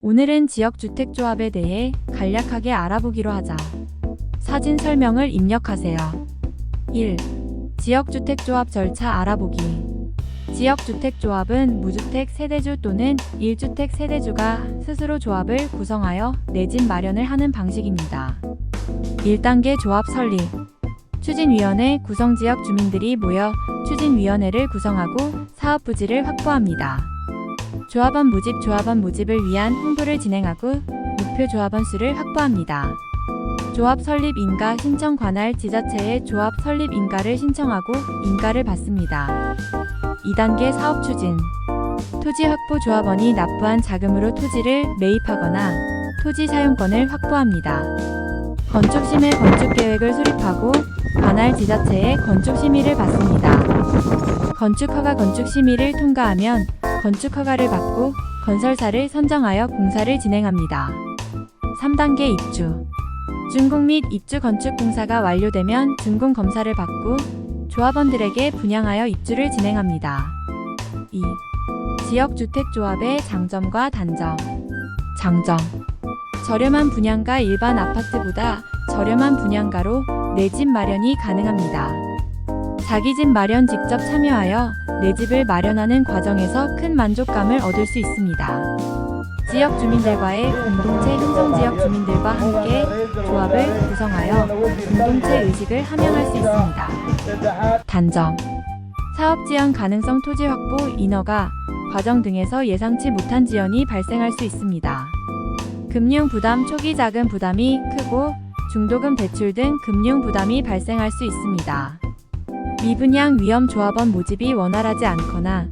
오늘은 지역주택조합에 대해 간략하게 알아보기로 하자. 사진 설명을 입력하세요. 1. 지역주택조합 절차 알아보기. 지역주택조합은 무주택 세대주 또는 1주택 세대주가 스스로 조합을 구성하여 내 집 마련을 하는 방식입니다. 1단계 조합 설립. 추진위원회 구성지역 주민들이 모여 추진위원회를 구성하고 사업 부지를 확보합니다. 조합원 모집을 위한 홍보를 진행하고 목표 조합원 수를 확보합니다. 조합 설립 인가 신청 관할 지자체에 조합 설립 인가를 신청하고 인가를 받습니다. 2단계 사업 추진. 토지 확보 조합원이 납부한 자금으로 토지를 매입하거나 토지 사용권을 확보합니다. 건축심의 건축계획을 수립하고 관할 지자체에 건축심의를 받습니다. 건축허가 건축심의를 통과하면 건축허가를 받고 건설사를 선정하여 공사를 진행합니다. 3단계 입주. 준공 및 입주 건축공사가 완료되면 준공검사를 받고 조합원들에게 분양하여 입주를 진행합니다. 2. 지역주택조합의 장점과 단점. 장점. 저렴한 분양가. 일반 아파트보다 저렴한 분양가로 내 집 마련이 가능합니다. 자기 집 마련 직접 참여하여 내 집을 마련하는 과정에서 큰 만족감을 얻을 수 있습니다. 지역 주민들과의 공동체 형성. 지역 주민들과 함께 조합을 구성하여 공동체 의식을 함양할 수 있습니다. 단점. 사업 지연 가능성. 토지 확보, 인허가 과정 등에서 예상치 못한 지연이 발생할 수 있습니다. 금융 부담. 초기 자금 부담이 크고 중도금 대출 등 금융 부담이 발생할 수 있습니다. 미분양 위험. 조합원 모집이 원활하지 않거나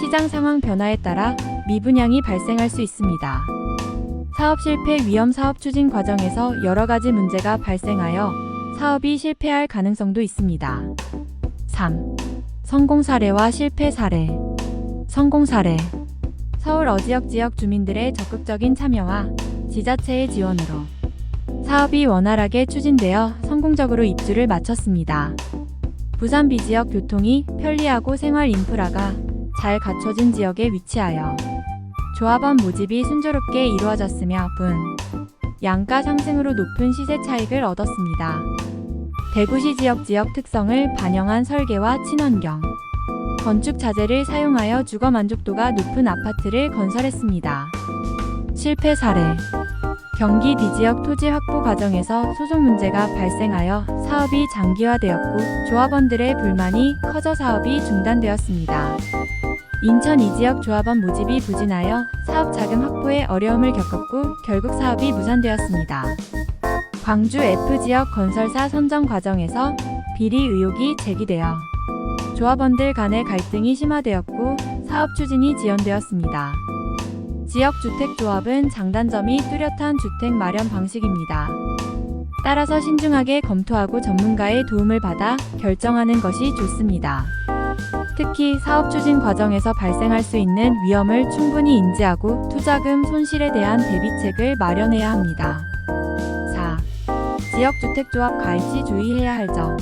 시장 상황 변화에 따라 미분양이 발생할 수 있습니다. 사업 실패 위험. 사업 추진 과정에서 여러 가지 문제가 발생하여 사업이 실패할 가능성도 있습니다. 3. 성공 사례와 실패 사례. 성공 사례. 서울 지역 주민들의 적극적인 참여와 지자체의 지원으로 사업이 원활하게 추진되어 성공적으로 입주를 마쳤습니다. 부산 비지역. 교통이 편리하고 생활 인프라가 잘 갖춰진 지역에 위치하여 조합원 모집이 순조롭게 이루어졌으며 양가 상승으로 높은 시세 차익을 얻었습니다. 대구시. 지역 특성을 반영한 설계와 친환경 건축 자재를 사용하여 주거 만족도가 높은 아파트를 건설했습니다. 실패 사례. 경기 지역 토지 확보 과정에서 소송 문제가 발생하여 사업이 장기화되었고 조합원들의 불만이 커져 사업이 중단되었습니다. 인천 지역 조합원 모집이 부진하여 사업 자금 확보에 어려움을 겪었고 결국 사업이 무산되었습니다. 광주 지역 건설사 선정 과정에서 비리 의혹이 제기되어 조합원들 간의 갈등이 심화되었고 사업 추진이 지연되었습니다. 지역주택조합은 장단점이 뚜렷한 주택 마련 방식입니다. 따라서 신중하게 검토하고 전문가의 도움을 받아 결정하는 것이 좋습니다. 특히 사업 추진 과정에서 발생할 수 있는 위험을 충분히 인지하고 투자금 손실에 대한 대비책을 마련해야 합니다. 4. 지역주택조합 가입 시 주의해야 할 점.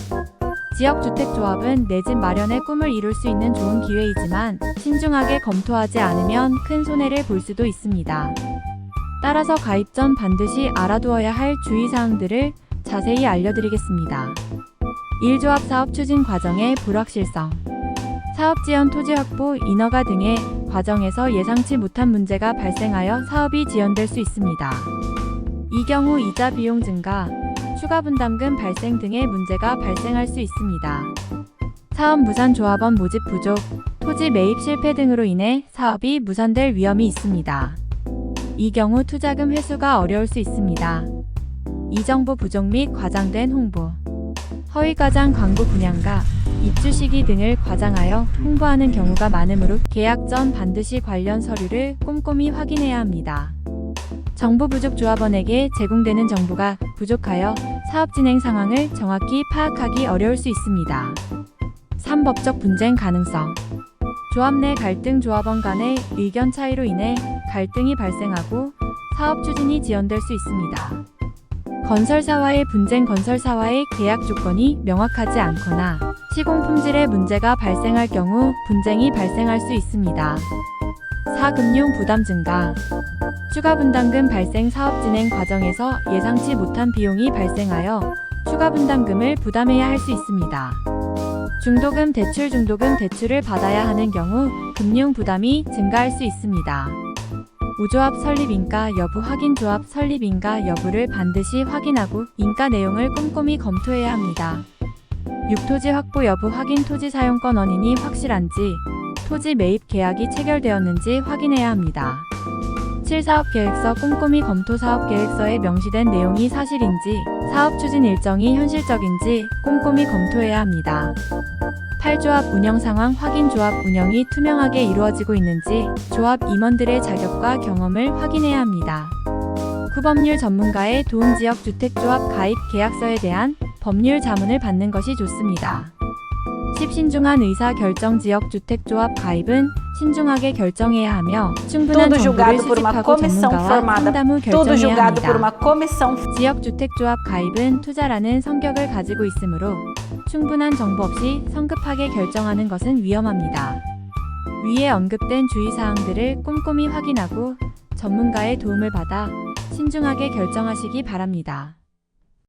지역주택조합은 내 집 마련의 꿈을 이룰 수 있는 좋은 기회이지만 신중하게 검토하지 않으면 큰 손해를 볼 수도 있습니다. 따라서 가입 전 반드시 알아두어야 할 주의사항들을 자세히 알려드리겠습니다. 1. 조합 사업 추진 과정의 불확실성. 사업 지연, 토지 확보, 인허가 등의 과정에서 예상치 못한 문제가 발생하여 사업이 지연될 수 있습니다. 이 경우 이자 비용 증가, 추가 분담금 발생 등의 문제가 발생할 수 있습니다. 사업 무산. 조합원 모집 부족, 토지 매입 실패 등으로 인해 사업이 무산될 위험이 있습니다. 이 경우 투자금 회수가 어려울 수 있습니다. 이정보 부족 및 과장된 홍보. 허위과장 광고. 분양가, 입주 시기 등을 과장하여 홍보하는 경우가 많으므로 계약 전 반드시 관련 서류를 꼼꼼히 확인해야 합니다. 정보 부족. 조합원에게 제공되는 정보가 부족하여 사업 진행 상황을 정확히 파악하기 어려울 수 있습니다. 3. 법적 분쟁 가능성. 조합 내 갈등. 조합원 간의 의견 차이로 인해 갈등이 발생하고 사업 추진이 지연될 수 있습니다. 건설사와의 분쟁. 건설사와의 계약 조건이 명확하지 않거나 시공 품질에 문제가 발생할 경우 분쟁이 발생할 수 있습니다. 4. 금융 부담 증가. 추가 분담금 발생. 사업 진행 과정에서 예상치 못한 비용이 발생하여 추가 분담금을 부담해야 할 수 있습니다. 중도금 대출. 중도금 대출을 받아야 하는 경우 금융 부담이 증가할 수 있습니다. 5. 조합 설립 인가 여부 확인. 조합 설립 인가 여부를 반드시 확인하고 인가 내용을 꼼꼼히 검토해야 합니다. 6. 토지 확보 여부 확인. 토지 사용권 원인이 확실한지, 토지 매입 계약이 체결되었는지 확인해야 합니다. 7. 사업 계획서 꼼꼼히 검토. 사업 계획서에 명시된 내용이 사실인지, 사업 추진 일정이 현실적인지 꼼꼼히 검토해야 합니다. 8. 조합 운영 상황 확인. 조합 운영이 투명하게 이루어지고 있는지, 조합 임원들의 자격과 경험을 확인해야 합니다. 9. 법률 전문가의 도움. 지역 주택조합 가입 계약서에 대한 법률 자문을 받는 것이 좋습니다. 10. 신중한 의사 결정. 지역 주택조합 가입은 신중하게 결정해야 하며 충분한 Tudo 정보를 julgado por uma 수집하고 comissão 전문가와 formada. 상담 후 Tudo 결정해야 julgado por 합니다. uma comissão. 지역 주택조합 가입은 투자라는 성격을 가지고 있으므로 충분한 정보 없이 성급하게 결정하는 것은 위험합니다. 위에 언급된 주의사항들을 꼼꼼히 확인하고 전문가의 도움을 받아 신중하게 결정하시기 바랍니다.